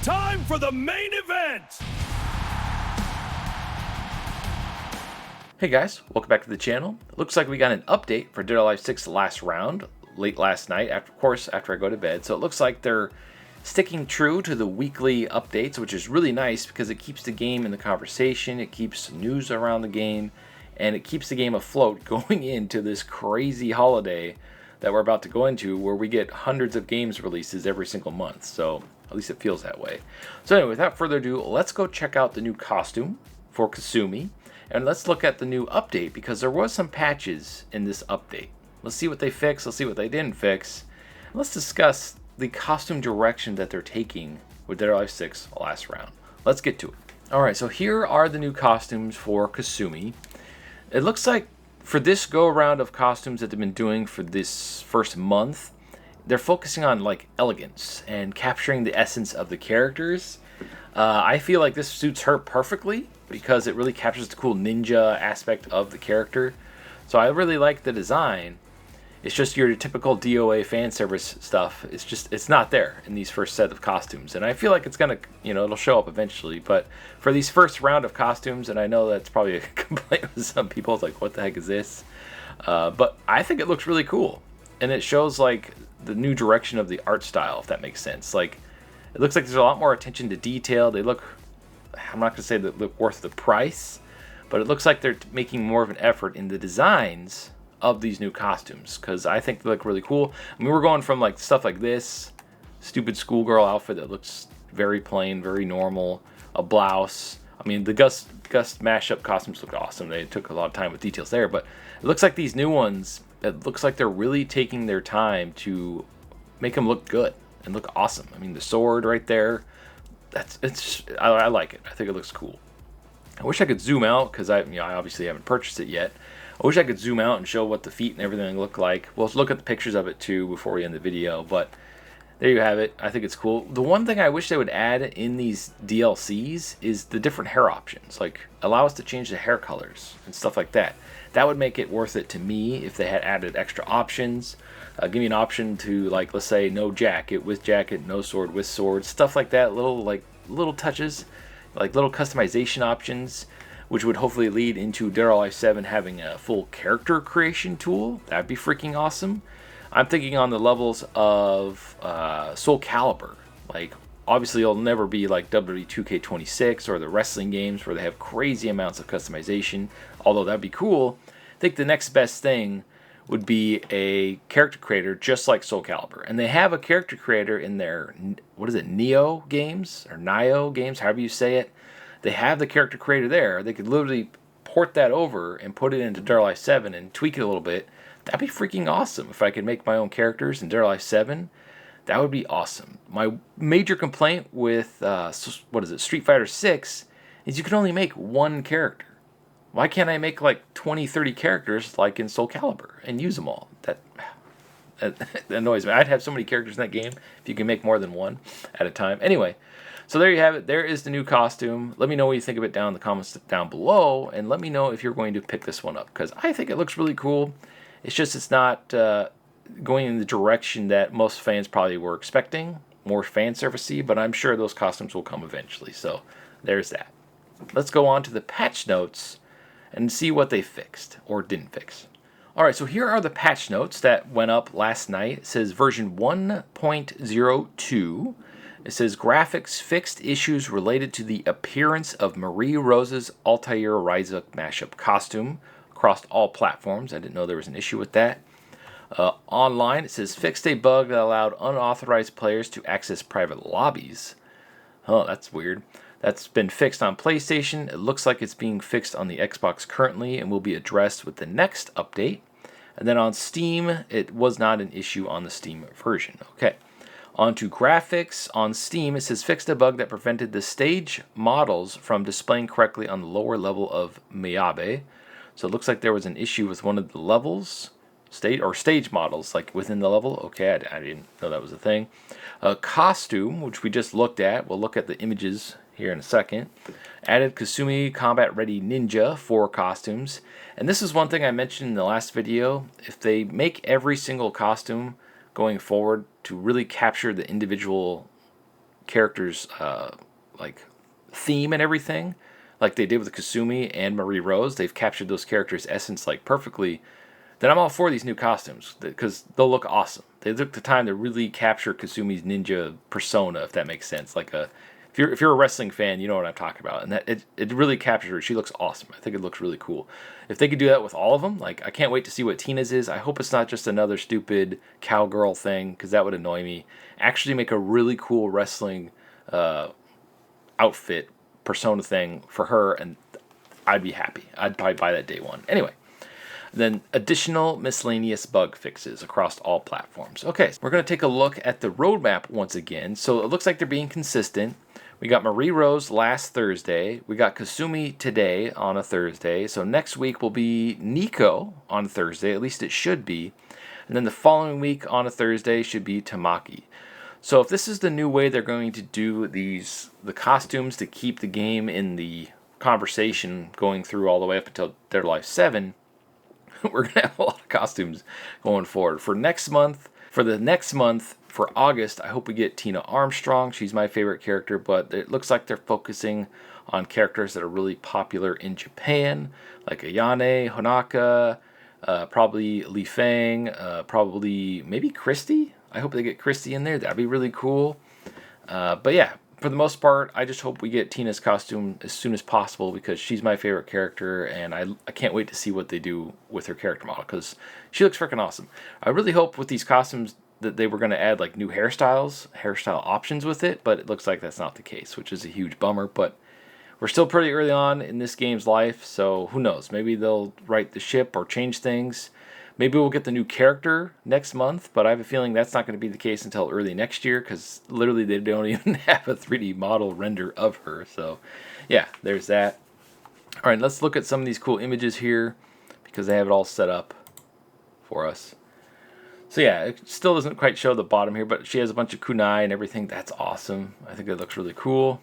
Time for the main event! Hey guys, welcome back to the channel. It looks like we got an update for Dead or Alive 6 last round, late last night, after I go to bed. So it looks like they're sticking true to the weekly updates, which is really nice because it keeps the game in the conversation, it keeps news around the game, and it keeps the game afloat going into this crazy holiday that we're about to go into, where we get hundreds of games releases every single month. So at least it feels that way. So anyway, without further ado, let's go check out the new costume for COSTUMN. And let's look at the new update, because there was some patches in this update. Let's see what they fixed, let's see what they didn't fix. And let's discuss the costume direction that they're taking with Dead or Alive 6 last round. Let's get to it. Alright, so here are the new costumes for COSTUMN. It looks like for this go-around of costumes that they've been doing for this first month, they're focusing on like elegance and capturing the essence of the characters. I feel like this suits her perfectly, because it really captures the cool ninja aspect of the character. So I really like the design. It's just your typical DOA fan service stuff. It's not there in these first set of costumes. And I feel like it's gonna, it'll show up eventually. But for these first round of costumes, and I know that's probably a complaint with some people, it's like, what the heck is this? But I think it looks really cool. And it shows like the new direction of the art style, if that makes sense. Like, it looks like there's a lot more attention to detail. They look, I'm not going to say they look worth the price, but it looks like they're making more of an effort in the designs of these new costumes, because I think they look really cool. I mean, we're going from like stuff like this stupid schoolgirl outfit that looks very plain, very normal, a blouse. I mean, the Gust mashup costumes look awesome. They took a lot of time with details there, but it looks like these new ones, it looks like they're really taking their time to make them look good and look awesome. I mean, the sword right there, I like it. I think it looks cool. I wish I could zoom out, because I obviously haven't purchased it yet. I wish I could zoom out and show what the feet and everything look like. We'll look at the pictures of it too before we end the video, but there you have it. I think it's cool. The one thing I wish they would add in these DLCs is the different hair options. Like, allow us to change the hair colors and stuff like that. That would make it worth it to me if they had added extra options. Give me an option to, like, let's say no jacket with jacket, no sword with sword, stuff like that. Little touches, like little customization options, which would hopefully lead into Dead or Alive 7 having a full character creation tool. That'd be freaking awesome. I'm thinking on the levels of Soul Calibur. Like, obviously it'll never be like WWE 2K26 or the wrestling games where they have crazy amounts of customization, although that'd be cool. I think the next best thing would be a character creator just like Soul Calibur. And they have a character creator in their, Neo games? Or Nio games, however you say it. They have the character creator there. They could literally port that over and put it into Dead or Alive 7 and tweak it a little bit. That'd be freaking awesome. If I could make my own characters in Dead or Alive 7, that would be awesome. My major complaint with, Street Fighter 6 is you can only make one character. Why can't I make like 20, 30 characters like in Soul Calibur and use them all? That annoys me. I'd have so many characters in that game if you can make more than one at a time. Anyway, so there you have it. There is the new costume. Let me know what you think of it down in the comments down below, and let me know if you're going to pick this one up, because I think it looks really cool. It's just it's not going in the direction that most fans probably were expecting, more fan servicey, but I'm sure those costumes will come eventually. So there's that. Let's go on to the patch notes and see what they fixed or didn't fix. Alright, so here are the patch notes that went up last night. It says version 1.02. It says graphics fixed issues related to the appearance of Marie Rose's Altair Ryza mashup costume across all platforms. I didn't know there was an issue with that. Online, it says fixed a bug that allowed unauthorized players to access private lobbies. Oh, that's weird. That's been fixed on PlayStation. It looks like it's being fixed on the Xbox currently and will be addressed with the next update. And then on Steam, it was not an issue on the Steam version. Okay. On to graphics. On Steam, it says fixed a bug that prevented the stage models from displaying correctly on the lower level of Miyabe. So it looks like there was an issue with one of the levels. Stage models, like within the level. Okay, I didn't know that was a thing. Costume, which we just looked at. We'll look at the images here in a second. Added Kasumi Combat Ready Ninja 4 costumes. And this is one thing I mentioned in the last video. If they make every single costume going forward to really capture the individual character's like theme and everything, like they did with Kasumi and Marie Rose. They've captured those characters' essence like perfectly. Then I'm all for these new costumes because they'll look awesome. They took the time to really capture Kasumi's ninja persona, if that makes sense. Like if you're a wrestling fan, you know what I'm talking about, and that it really captured her. She looks awesome. I think it looks really cool. If they could do that with all of them, like I can't wait to see what Tina's is. I hope it's not just another stupid cowgirl thing because that would annoy me. Actually, make a really cool wrestling outfit persona thing for her, and I'd be happy. I'd probably buy that day one. Anyway. Then additional miscellaneous bug fixes across all platforms. Okay, so we're going to take a look at the roadmap once again. So it looks like they're being consistent. We got Marie Rose last Thursday. We got Kasumi today on a Thursday. So next week will be Nico on Thursday. At least it should be. And then the following week on a Thursday should be Tamaki. So if this is the new way they're going to do the costumes to keep the game in the conversation going through all the way up until Dead or Alive 7, we're going to have a lot of costumes going forward. For the next month, for August, I hope we get Tina Armstrong. She's my favorite character, but it looks like they're focusing on characters that are really popular in Japan, like Ayane, Honaka, probably Li Feng, probably maybe Christy. I hope they get Christy in there. That'd be really cool. But yeah, for the most part, I just hope we get Tina's costume as soon as possible because she's my favorite character, and I can't wait to see what they do with her character model because she looks freaking awesome. I really hope with these costumes that they were going to add like new hairstyle options with it, but it looks like that's not the case, which is a huge bummer. But we're still pretty early on in this game's life, so who knows? Maybe they'll right the ship or change things. Maybe we'll get the new character next month, but I have a feeling that's not going to be the case until early next year because literally they don't even have a 3D model render of her. So, yeah, there's that. All right, let's look at some of these cool images here because they have it all set up for us. So, yeah, it still doesn't quite show the bottom here, but she has a bunch of kunai and everything. That's awesome. I think it looks really cool.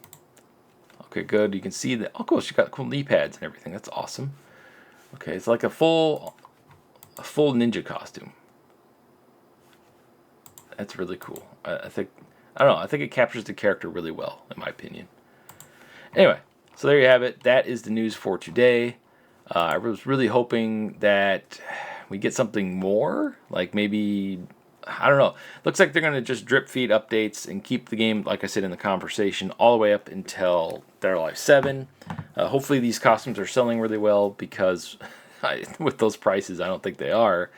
Okay, good. You can see that. Oh, cool. She got cool knee pads and everything. That's awesome. Okay, it's like a full ninja costume. That's really cool. I think it captures the character really well, in my opinion. Anyway, so there you have it. That is the news for today. I was really hoping that we get something more, like maybe, I don't know. Looks like they're going to just drip feed updates and keep the game, like I said, in the conversation all the way up until Dead or Alive 7. Hopefully these costumes are selling really well because with those prices, I don't think they are.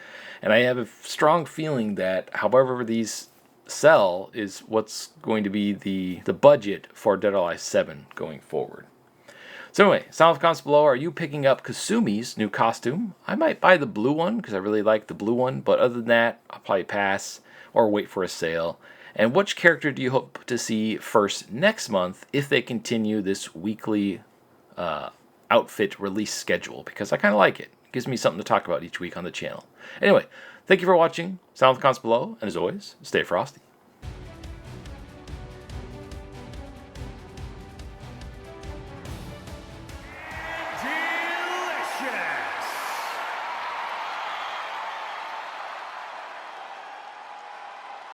And I have a strong feeling that however these sell is what's going to be the budget for Dead or Alive 7 going forward. So anyway, sound off comments below. Are you picking up Kasumi's new costume? I might buy the blue one because I really like the blue one. But other than that, I'll probably pass or wait for a sale. And which character do you hope to see first next month if they continue this weekly outfit release schedule? Because I kind of like it. It gives me something to talk about each week on the channel. Anyway, thank you for watching. Sound off comments below. And as always, stay frosty.